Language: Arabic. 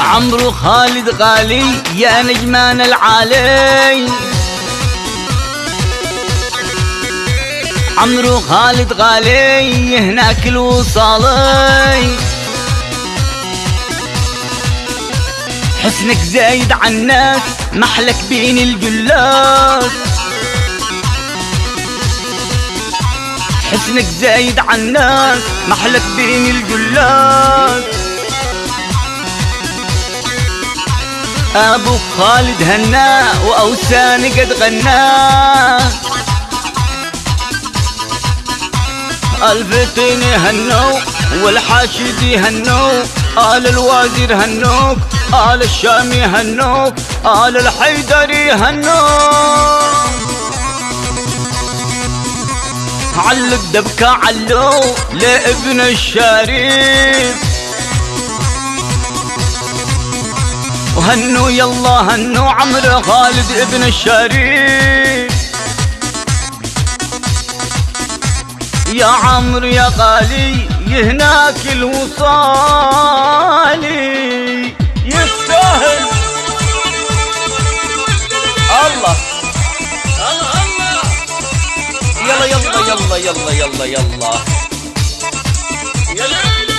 عمرو خالد غالي يا نجمان العالي، عمرو خالد غالي هناك الوصالي، حسنك زايد عناك محلك بين الجلاس، حسنك زايد عناك محلك بين الجلاس. ابو خالد هنا واوسان قد غنى، الفتين هنو والحاشد هنو، آل الوزير هنوك، آل الشامي هنوك، آل الحيدري هنوك. على الدبكة علو لابن الشريف، وهنو يلا هنو عمرو خالد ابن الشريف. يا عمرو يا غالي يهناك الوصالي يستاهل. الله يلا يلا يلا يلا يلا يلا